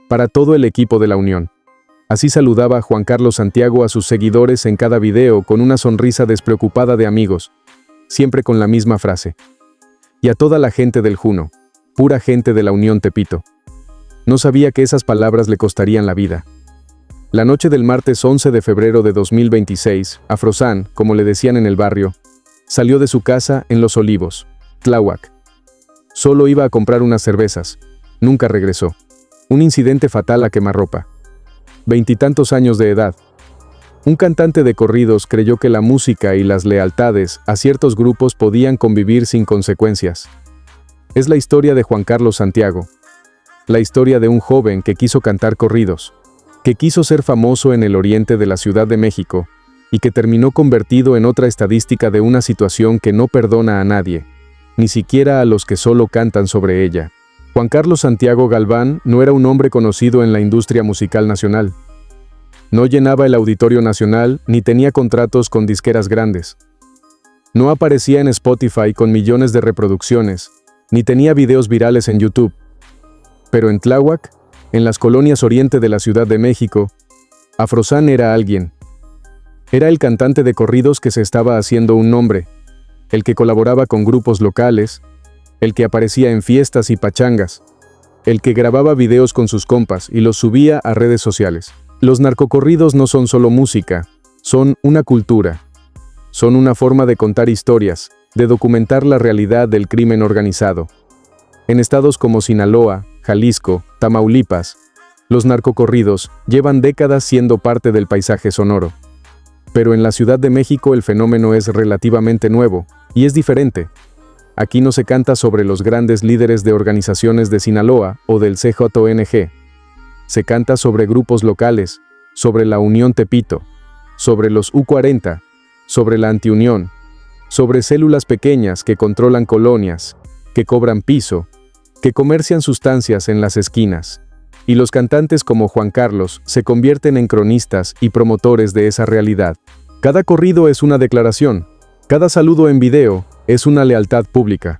para todo el equipo de la Unión. Así saludaba Juan Carlos Santiago a sus seguidores en cada video con una sonrisa despreocupada de amigos, siempre con la misma frase. Y a toda la gente del Juno, pura gente de la Unión Tepito. No sabía que esas palabras le costarían la vida. La noche del martes 11 de febrero de 2026, Afrosan, como le decían en el barrio, salió de su casa en Los Olivos, Tláhuac. Solo iba a comprar unas cervezas. Nunca regresó. Un incidente fatal a quemarropa. 20 y tantos años de edad. Un cantante de corridos creyó que la música y las lealtades a ciertos grupos podían convivir sin consecuencias. Es la historia de Juan Carlos Santiago. La historia de un joven que quiso cantar corridos, que quiso ser famoso en el oriente de la Ciudad de México, y que terminó convertido en otra estadística de una situación que no perdona a nadie, ni siquiera a los que solo cantan sobre ella. Juan Carlos Santiago Galván no era un hombre conocido en la industria musical nacional. No llenaba el Auditorio Nacional ni tenía contratos con disqueras grandes. No aparecía en Spotify con millones de reproducciones, ni tenía videos virales en YouTube. Pero en Tláhuac, en las colonias oriente de la Ciudad de México, Afrosan era alguien. Era el cantante de corridos que se estaba haciendo un nombre, el que colaboraba con grupos locales, el que aparecía en fiestas y pachangas, el que grababa videos con sus compas y los subía a redes sociales. Los narcocorridos no son solo música, son una cultura. Son una forma de contar historias, de documentar la realidad del crimen organizado. En estados como Sinaloa, Jalisco, Tamaulipas, los narcocorridos llevan décadas siendo parte del paisaje sonoro. Pero en la Ciudad de México el fenómeno es relativamente nuevo, y es diferente. Aquí no se canta sobre los grandes líderes de organizaciones de Sinaloa o del CJNG. Se canta sobre grupos locales, sobre la Unión Tepito, sobre los U40, sobre la Antiunión, sobre células pequeñas que controlan colonias, que cobran piso, que comercian sustancias en las esquinas. Y los cantantes como Juan Carlos se convierten en cronistas y promotores de esa realidad. Cada corrido es una declaración, cada saludo en video es una lealtad pública,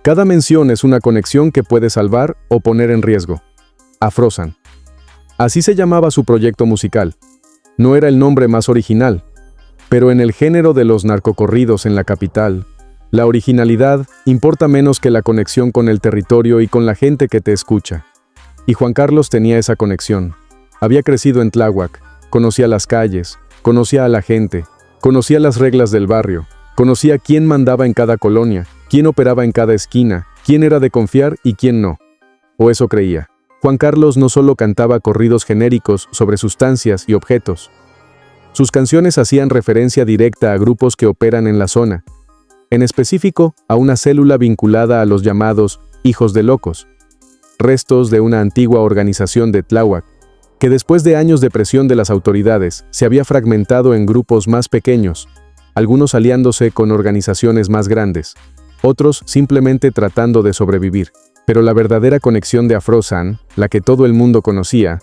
cada mención es una conexión que puede salvar o poner en riesgo. Afrosan. Así se llamaba su proyecto musical. No era el nombre más original, pero en el género de los narcocorridos en la capital, la originalidad importa menos que la conexión con el territorio y con la gente que te escucha. Y Juan Carlos tenía esa conexión. Había crecido en Tláhuac, conocía las calles, conocía a la gente, conocía las reglas del barrio, conocía quién mandaba en cada colonia, quién operaba en cada esquina, quién era de confiar y quién no. O eso creía. Juan Carlos no solo cantaba corridos genéricos sobre sustancias y objetos. Sus canciones hacían referencia directa a grupos que operan en la zona, en específico a una célula vinculada a los llamados Hijos de Locos, restos de una antigua organización de Tláhuac, que después de años de presión de las autoridades se había fragmentado en grupos más pequeños, algunos aliándose con organizaciones más grandes, otros simplemente tratando de sobrevivir. Pero la verdadera conexión de Afrosan, la que todo el mundo conocía,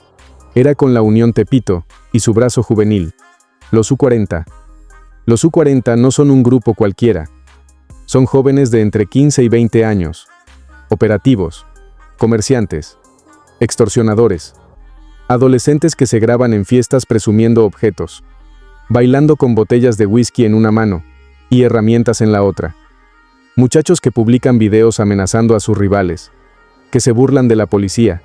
era con la Unión Tepito y su brazo juvenil, los U40. Los U40 no son un grupo cualquiera. Son jóvenes de entre 15 y 20 años, operativos, comerciantes, extorsionadores, adolescentes que se graban en fiestas presumiendo objetos, bailando con botellas de whisky en una mano y herramientas en la otra. Muchachos que publican videos amenazando a sus rivales, que se burlan de la policía,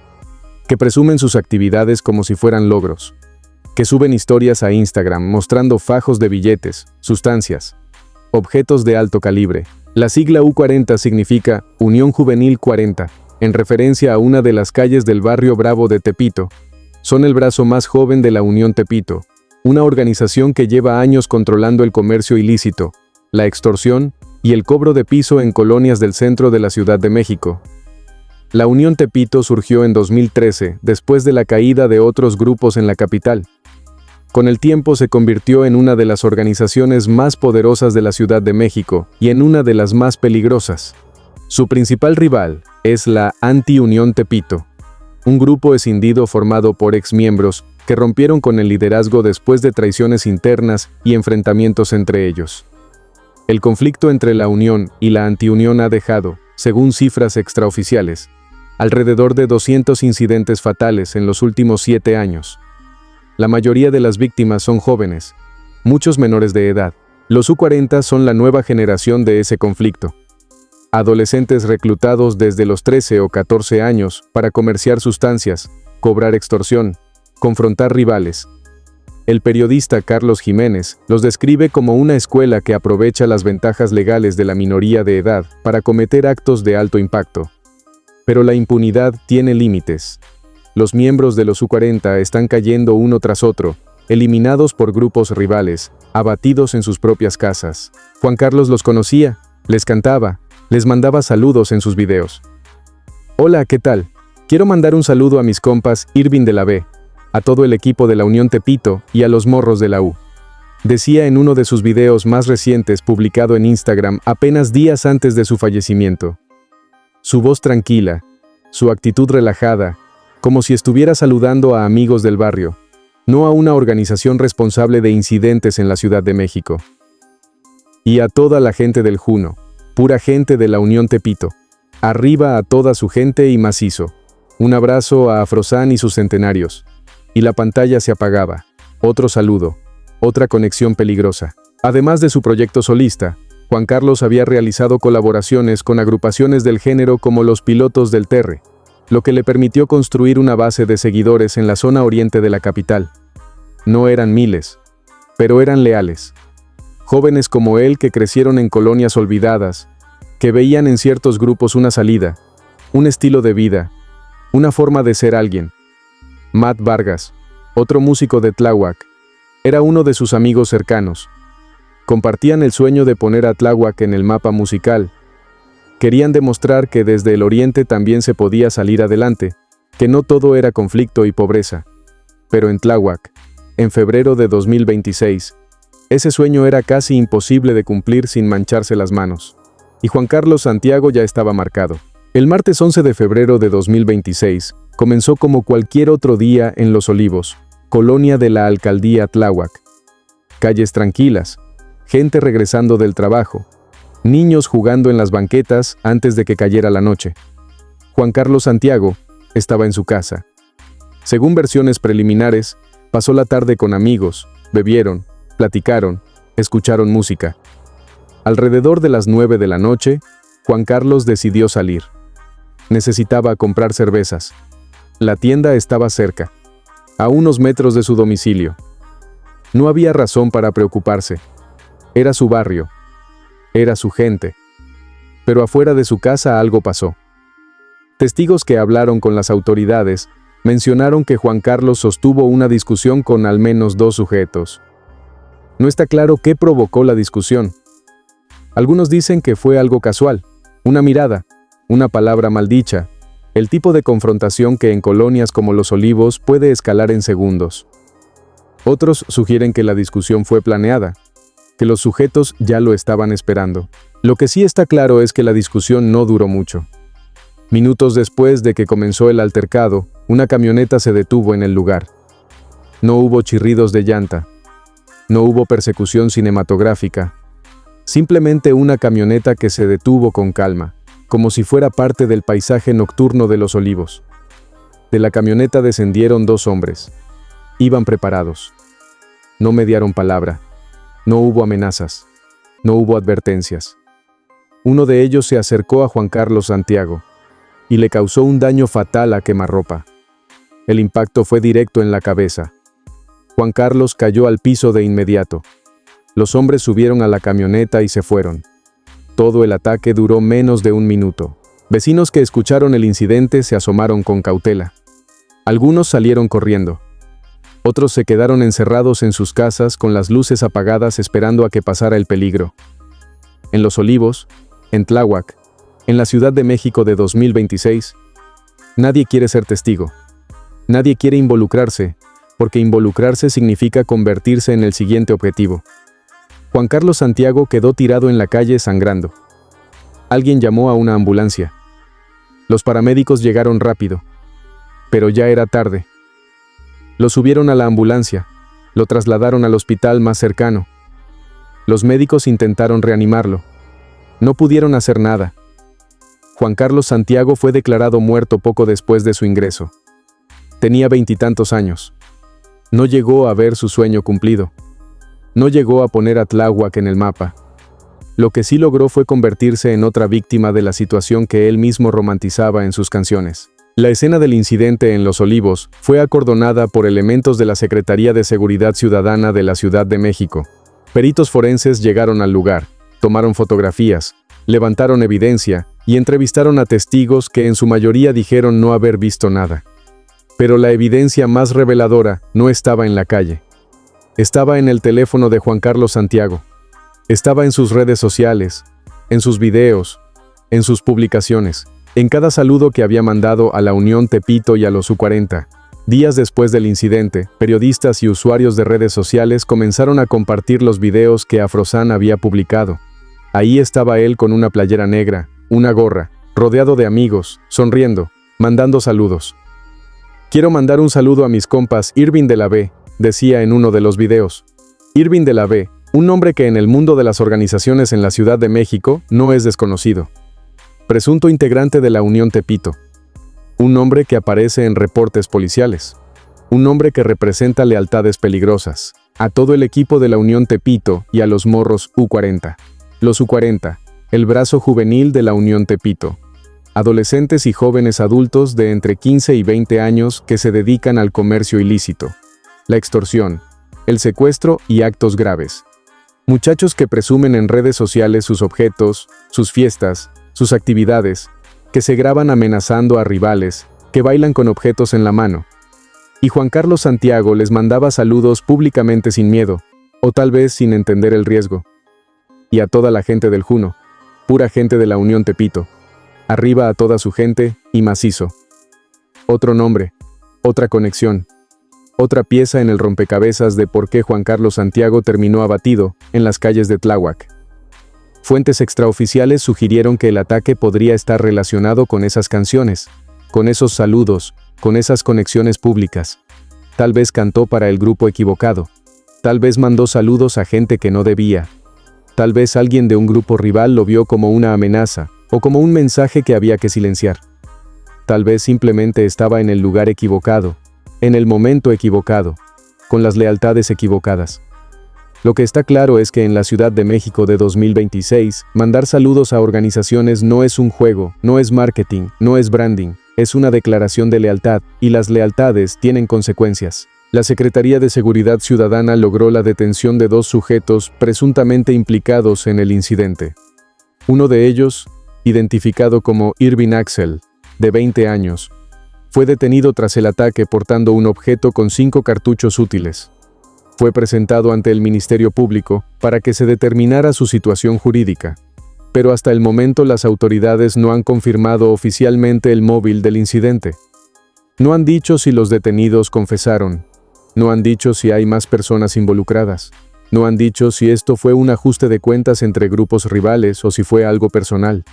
que presumen sus actividades como si fueran logros, que suben historias a Instagram mostrando fajos de billetes, sustancias, objetos de alto calibre. La sigla U40 significa Unión Juvenil 40, en referencia a una de las calles del barrio Bravo de Tepito. Son el brazo más joven de la Unión Tepito, una organización que lleva años controlando el comercio ilícito, la extorsión y el cobro de piso en colonias del centro de la Ciudad de México. La Unión Tepito surgió en 2013, después de la caída de otros grupos en la capital. Con el tiempo se convirtió en una de las organizaciones más poderosas de la Ciudad de México y en una de las más peligrosas. Su principal rival es la Anti-Unión Tepito, un grupo escindido formado por exmiembros que rompieron con el liderazgo después de traiciones internas y enfrentamientos entre ellos. El conflicto entre la Unión y la Antiunión ha dejado, según cifras extraoficiales, alrededor de 200 incidentes fatales en los últimos 7 años. La mayoría de las víctimas son jóvenes, muchos menores de edad. Los U40 son la nueva generación de ese conflicto. Adolescentes reclutados desde los 13 o 14 años para comerciar sustancias, cobrar extorsión, confrontar rivales. El periodista Carlos Jiménez los describe como una escuela que aprovecha las ventajas legales de la minoría de edad para cometer actos de alto impacto. Pero la impunidad tiene límites. Los miembros de los U40 están cayendo uno tras otro, eliminados por grupos rivales, abatidos en sus propias casas. Juan Carlos los conocía, les cantaba, les mandaba saludos en sus videos. Hola, ¿qué tal? Quiero mandar un saludo a mis compas Irving de la B, a todo el equipo de la Unión Tepito y a los morros de la U. Decía en uno de sus videos más recientes publicado en Instagram apenas días antes de su fallecimiento. Su voz tranquila, su actitud relajada, como si estuviera saludando a amigos del barrio, no a una organización responsable de incidentes en la Ciudad de México. Y a toda la gente del Juno, pura gente de la Unión Tepito. Arriba a toda su gente y macizo. Un abrazo a Afrosan y sus centenarios. Y la pantalla se apagaba. Otro saludo. Otra conexión peligrosa. Además de su proyecto solista, Juan Carlos había realizado colaboraciones con agrupaciones del género como los Pilotos del Terre, lo que le permitió construir una base de seguidores en la zona oriente de la capital. No eran miles, pero eran leales. Jóvenes como él que crecieron en colonias olvidadas, que veían en ciertos grupos una salida, un estilo de vida, una forma de ser alguien. Matt Vargas, otro músico de Tláhuac, era uno de sus amigos cercanos. Compartían el sueño de poner a Tláhuac en el mapa musical. Querían demostrar que desde el oriente también se podía salir adelante, que no todo era conflicto y pobreza. Pero en Tláhuac, en febrero de 2026, ese sueño era casi imposible de cumplir sin mancharse las manos. Y Juan Carlos Santiago ya estaba marcado. El martes 11 de febrero de 2026 comenzó como cualquier otro día en Los Olivos, colonia de la alcaldía Tláhuac. Calles tranquilas, gente regresando del trabajo, niños jugando en las banquetas antes de que cayera la noche. Juan Carlos Santiago estaba en su casa. Según versiones preliminares, pasó la tarde con amigos, bebieron, platicaron, escucharon música. Alrededor de las 9 de la noche, Juan Carlos decidió salir. Necesitaba comprar cervezas. La tienda estaba cerca, a unos metros de su domicilio. No había razón para preocuparse. Era su barrio. Era su gente. Pero afuera de su casa algo pasó. Testigos que hablaron con las autoridades mencionaron que Juan Carlos sostuvo una discusión con al menos 2 sujetos. No está claro qué provocó la discusión. Algunos dicen que fue algo casual, una mirada, una palabra maldicha, el tipo de confrontación que en colonias como Los Olivos puede escalar en segundos. Otros sugieren que la discusión fue planeada, que los sujetos ya lo estaban esperando. Lo que sí está claro es que la discusión no duró mucho. Minutos después de que comenzó el altercado, una camioneta se detuvo en el lugar. No hubo chirridos de llanta. No hubo persecución cinematográfica. Simplemente una camioneta que se detuvo con calma, como si fuera parte del paisaje nocturno de Los Olivos. De la camioneta descendieron 2 hombres. Iban preparados. No mediaron palabra. No hubo amenazas. No hubo advertencias. Uno de ellos se acercó a Juan Carlos Santiago y le causó un daño fatal a quemarropa. El impacto fue directo en la cabeza. Juan Carlos cayó al piso de inmediato. Los hombres subieron a la camioneta y se fueron. Todo el ataque duró menos de 1 minuto. Vecinos que escucharon el incidente se asomaron con cautela. Algunos salieron corriendo. Otros se quedaron encerrados en sus casas con las luces apagadas esperando a que pasara el peligro. En Los Olivos, en Tláhuac, en la Ciudad de México de 2026, nadie quiere ser testigo. Nadie quiere involucrarse, porque involucrarse significa convertirse en el siguiente objetivo. Juan Carlos Santiago quedó tirado en la calle sangrando. Alguien llamó a una ambulancia. Los paramédicos llegaron rápido, pero ya era tarde. Lo subieron a la ambulancia, lo trasladaron al hospital más cercano. Los médicos intentaron reanimarlo. No pudieron hacer nada. Juan Carlos Santiago fue declarado muerto poco después de su ingreso. Tenía 20 y tantos años. No llegó a ver su sueño cumplido. No llegó a poner a Tláhuac en el mapa. Lo que sí logró fue convertirse en otra víctima de la situación que él mismo romantizaba en sus canciones. La escena del incidente en Los Olivos fue acordonada por elementos de la Secretaría de Seguridad Ciudadana de la Ciudad de México. Peritos forenses llegaron al lugar, tomaron fotografías, levantaron evidencia y entrevistaron a testigos que en su mayoría dijeron no haber visto nada. Pero la evidencia más reveladora no estaba en la calle. Estaba en el teléfono de Juan Carlos Santiago. Estaba en sus redes sociales, en sus videos, en sus publicaciones, en cada saludo que había mandado a la Unión Tepito y a los U40. Días después del incidente, periodistas y usuarios de redes sociales comenzaron a compartir los videos que Afrosan había publicado. Ahí estaba él con una playera negra, una gorra, rodeado de amigos, sonriendo, mandando saludos. Quiero mandar un saludo a mis compas Irving de la B, decía en uno de los videos. Irving de la B, un nombre que en el mundo de las organizaciones en la Ciudad de México no es desconocido. Presunto integrante de la Unión Tepito. Un nombre que aparece en reportes policiales. Un nombre que representa lealtades peligrosas. A todo el equipo de la Unión Tepito y a los morros U40. Los U40, el brazo juvenil de la Unión Tepito. Adolescentes y jóvenes adultos de entre 15 y 20 años que se dedican al comercio ilícito, la extorsión, el secuestro y actos graves. Muchachos que presumen en redes sociales sus objetos, sus fiestas, sus actividades, que se graban amenazando a rivales, que bailan con objetos en la mano. Y Juan Carlos Santiago les mandaba saludos públicamente sin miedo, o tal vez sin entender el riesgo. Y a toda la gente del Juno, pura gente de la Unión Tepito. Arriba a toda su gente, y macizo. Otro nombre, otra conexión, otra pieza en el rompecabezas de por qué Juan Carlos Santiago terminó abatido en las calles de Tláhuac. Fuentes extraoficiales sugirieron que el ataque podría estar relacionado con esas canciones, con esos saludos, con esas conexiones públicas. Tal vez cantó para el grupo equivocado. Tal vez mandó saludos a gente que no debía. Tal vez alguien de un grupo rival lo vio como una amenaza, o como un mensaje que había que silenciar. Tal vez simplemente estaba en el lugar equivocado, en el momento equivocado, con las lealtades equivocadas. Lo que está claro es que en la Ciudad de México de 2026, mandar saludos a organizaciones no es un juego, no es marketing, no es branding, es una declaración de lealtad, y las lealtades tienen consecuencias. La Secretaría de Seguridad Ciudadana logró la detención de 2 sujetos presuntamente implicados en el incidente. Uno de ellos, identificado como Irving Axel, de 20 años, fue detenido tras el ataque portando un objeto con 5 cartuchos útiles. Fue presentado ante el Ministerio Público para que se determinara su situación jurídica, pero hasta el momento las autoridades no han confirmado oficialmente el móvil del incidente. No han dicho si los detenidos confesaron, no han dicho si hay más personas involucradas, no han dicho si esto fue un ajuste de cuentas entre grupos rivales o si fue algo personal.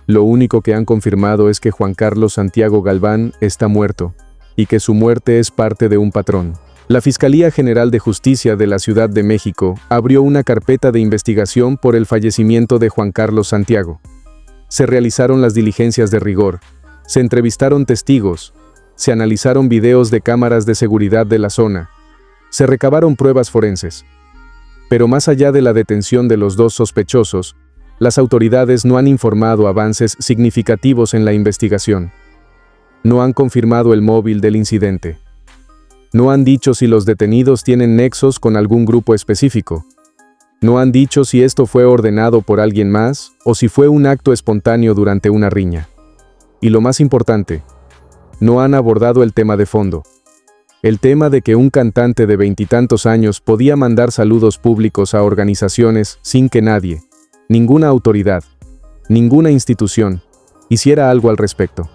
Lo único que han confirmado es que Juan Carlos Santiago Galván está muerto, y que su muerte es parte de un patrón. La Fiscalía General de Justicia de la Ciudad de México abrió una carpeta de investigación por el fallecimiento de Juan Carlos Santiago. Se realizaron las diligencias de rigor, se entrevistaron testigos, se analizaron videos de cámaras de seguridad de la zona, se recabaron pruebas forenses. Pero más allá de la detención de los 2 sospechosos, las autoridades no han informado avances significativos en la investigación. No han confirmado el móvil del incidente. No han dicho si los detenidos tienen nexos con algún grupo específico. No han dicho si esto fue ordenado por alguien más o si fue un acto espontáneo durante una riña. Y lo más importante, no han abordado el tema de fondo. El tema de que un cantante de 20 y tantos años podía mandar saludos públicos a organizaciones sin que nadie, ninguna autoridad, ninguna institución, hiciera algo al respecto.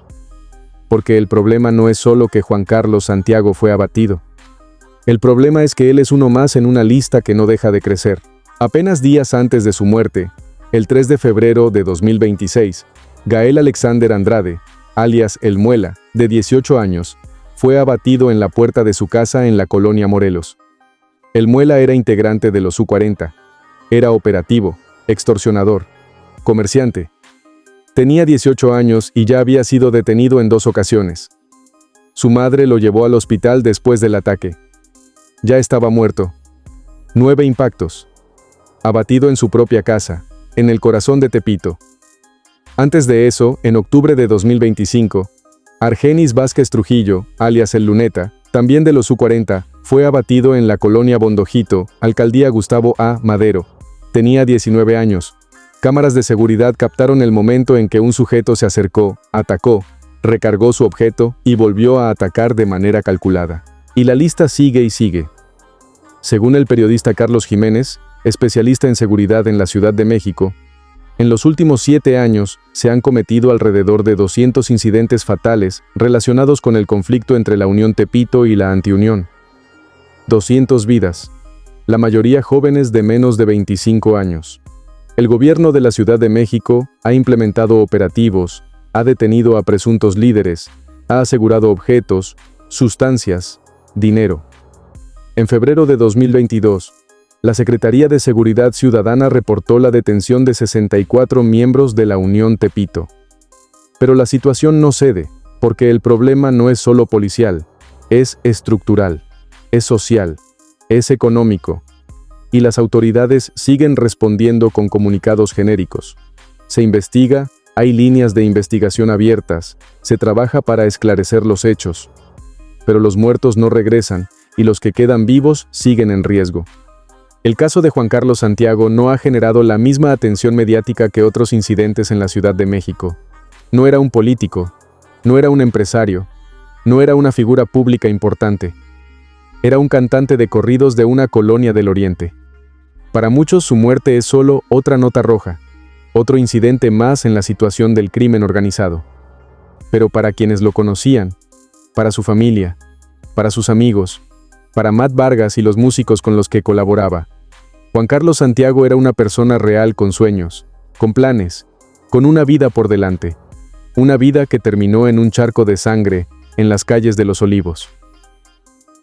Porque el problema no es solo que Juan Carlos Santiago fue abatido. El problema es que él es uno más en una lista que no deja de crecer. Apenas días antes de su muerte, el 3 de febrero de 2026, Gael Alexander Andrade, alias El Muela, de 18 años, fue abatido en la puerta de su casa en la colonia Morelos. El Muela era integrante de los U40. Era operativo, extorsionador, comerciante. Tenía 18 años y ya había sido detenido en 2 ocasiones. Su madre lo llevó al hospital después del ataque. Ya estaba muerto. 9 impactos. Abatido en su propia casa, en el corazón de Tepito. Antes de eso, en octubre de 2025, Argenis Vázquez Trujillo, alias El Luneta, también de los U40, fue abatido en la colonia Bondojito, alcaldía Gustavo A. Madero. Tenía 19 años. Cámaras de seguridad captaron el momento en que un sujeto se acercó, atacó, recargó su objeto y volvió a atacar de manera calculada. Y la lista sigue y sigue. Según el periodista Carlos Jiménez, especialista en seguridad en la Ciudad de México, en los últimos 7 años se han cometido alrededor de 200 incidentes fatales relacionados con el conflicto entre la Unión Tepito y la Antiunión. 200 vidas, la mayoría jóvenes de menos de 25 años. El gobierno de la Ciudad de México ha implementado operativos, ha detenido a presuntos líderes, ha asegurado objetos, sustancias, dinero. En febrero de 2022, la Secretaría de Seguridad Ciudadana reportó la detención de 64 miembros de la Unión Tepito. Pero la situación no cede, porque el problema no es solo policial, es estructural, es social, es económico. Y las autoridades siguen respondiendo con comunicados genéricos. Se investiga, hay líneas de investigación abiertas, se trabaja para esclarecer los hechos. Pero los muertos no regresan, y los que quedan vivos siguen en riesgo. El caso de Juan Carlos Santiago no ha generado la misma atención mediática que otros incidentes en la Ciudad de México. No era un político, no era un empresario, no era una figura pública importante. Era un cantante de corridos de una colonia del Oriente. Para muchos su muerte es solo otra nota roja, otro incidente más en la situación del crimen organizado. Pero para quienes lo conocían, para su familia, para sus amigos, para Matt Vargas y los músicos con los que colaboraba, Juan Carlos Santiago era una persona real con sueños, con planes, con una vida por delante. Una vida que terminó en un charco de sangre en las calles de Los Olivos.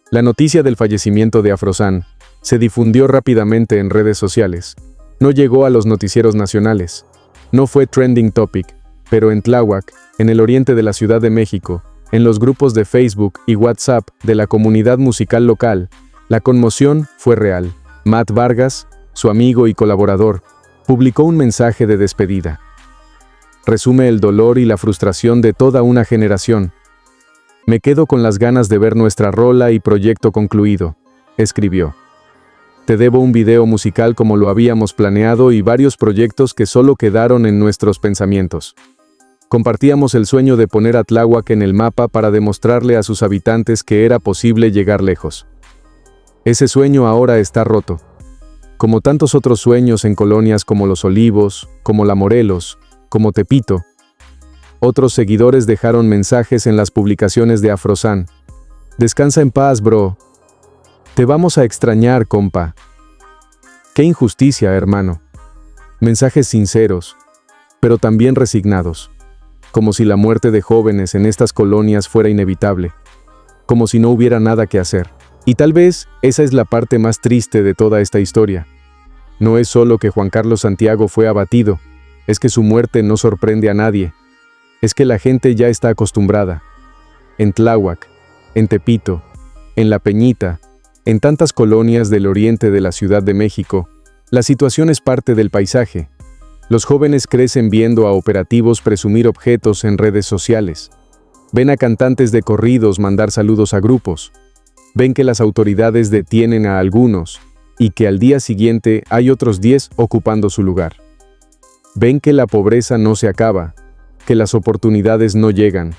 La noticia del fallecimiento de Afrosan se difundió rápidamente en redes sociales. No llegó a los noticieros nacionales. No fue trending topic, pero en Tláhuac, en el oriente de la Ciudad de México, en los grupos de Facebook y WhatsApp de la comunidad musical local, la conmoción fue real. Matt Vargas, su amigo y colaborador, publicó un mensaje de despedida. Resume el dolor y la frustración de toda una generación. Me quedo con las ganas de ver nuestra rola y proyecto concluido, escribió. Te debo un video musical como lo habíamos planeado y varios proyectos que solo quedaron en nuestros pensamientos. Compartíamos el sueño de poner a Tláhuac en el mapa para demostrarle a sus habitantes que era posible llegar lejos. Ese sueño ahora está roto. Como tantos otros sueños en colonias como Los Olivos, como La Morelos, como Tepito. Otros seguidores dejaron mensajes en las publicaciones de Afrosan. Descansa en paz, bro. Te vamos a extrañar, compa. Qué injusticia, hermano. Mensajes sinceros, pero también resignados. Como si la muerte de jóvenes en estas colonias fuera inevitable. Como si no hubiera nada que hacer. Y tal vez esa es la parte más triste de toda esta historia. No es solo que Juan Carlos Santiago fue abatido, es que su muerte no sorprende a nadie. Es que la gente ya está acostumbrada. En Tláhuac, en Tepito, en La Peñita, en tantas colonias del oriente de la Ciudad de México, la situación es parte del paisaje. Los jóvenes crecen viendo a operativos presumir objetos en redes sociales. Ven a cantantes de corridos mandar saludos a grupos. Ven que las autoridades detienen a algunos y que al día siguiente hay otros 10 ocupando su lugar. Ven que la pobreza no se acaba, que las oportunidades no llegan,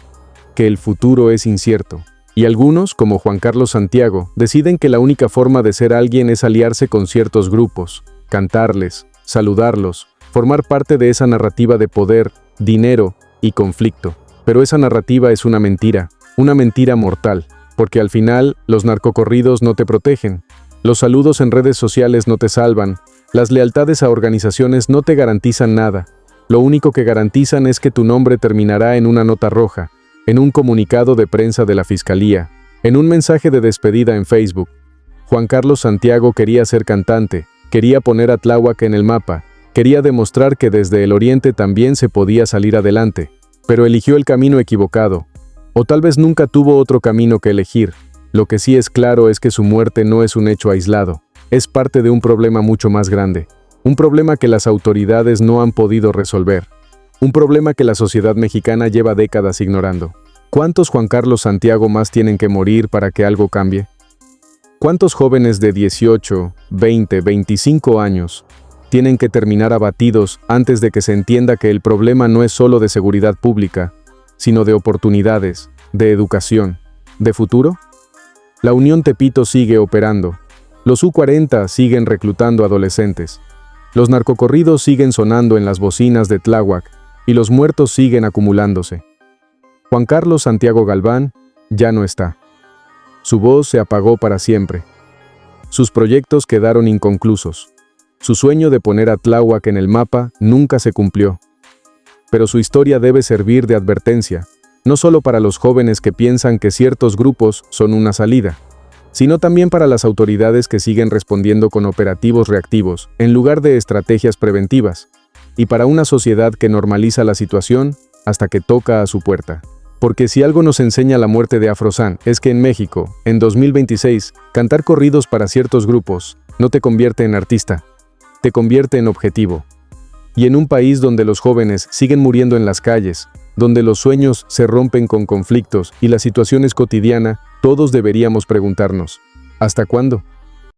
que el futuro es incierto. Y algunos, como Juan Carlos Santiago, deciden que la única forma de ser alguien es aliarse con ciertos grupos, cantarles, saludarlos, formar parte de esa narrativa de poder, dinero y conflicto. Pero esa narrativa es una mentira mortal. Porque al final, los narcocorridos no te protegen, los saludos en redes sociales no te salvan, las lealtades a organizaciones no te garantizan nada. Lo único que garantizan es que tu nombre terminará en una nota roja, en un comunicado de prensa de la Fiscalía, en un mensaje de despedida en Facebook. Juan Carlos Santiago quería ser cantante, quería poner a Tláhuac en el mapa, Quería demostrar que desde el Oriente también se podía salir adelante, pero eligió el camino equivocado, o tal vez nunca tuvo otro camino que elegir. Lo que sí es claro es que su muerte no es un hecho aislado, es parte de un problema mucho más grande, un problema que las autoridades no han podido resolver, un problema que la sociedad mexicana lleva décadas ignorando. ¿Cuántos Juan Carlos Santiago más tienen que morir para que algo cambie? ¿Cuántos jóvenes de 18, 20, 25 años tienen que terminar abatidos antes de que se entienda que el problema no es solo de seguridad pública, sino de oportunidades, de educación, de futuro? La Unión Tepito sigue operando. Los U-40 siguen reclutando adolescentes. Los narcocorridos siguen sonando en las bocinas de Tláhuac y los muertos siguen acumulándose. Juan Carlos Santiago Galván ya no está. Su voz se apagó para siempre. Sus proyectos quedaron inconclusos. Su sueño de poner a Tláhuac en el mapa nunca se cumplió. Pero su historia debe servir de advertencia, no solo para los jóvenes que piensan que ciertos grupos son una salida, sino también para las autoridades que siguen respondiendo con operativos reactivos, en lugar de estrategias preventivas, y para una sociedad que normaliza la situación hasta que toca a su puerta. Porque si algo nos enseña la muerte de Afrosan es que en México, en 2026, cantar corridos para ciertos grupos no te convierte en artista, te convierte en objetivo. Y en un país donde los jóvenes siguen muriendo en las calles, donde los sueños se rompen con conflictos y la situación es cotidiana, todos deberíamos preguntarnos, ¿hasta cuándo?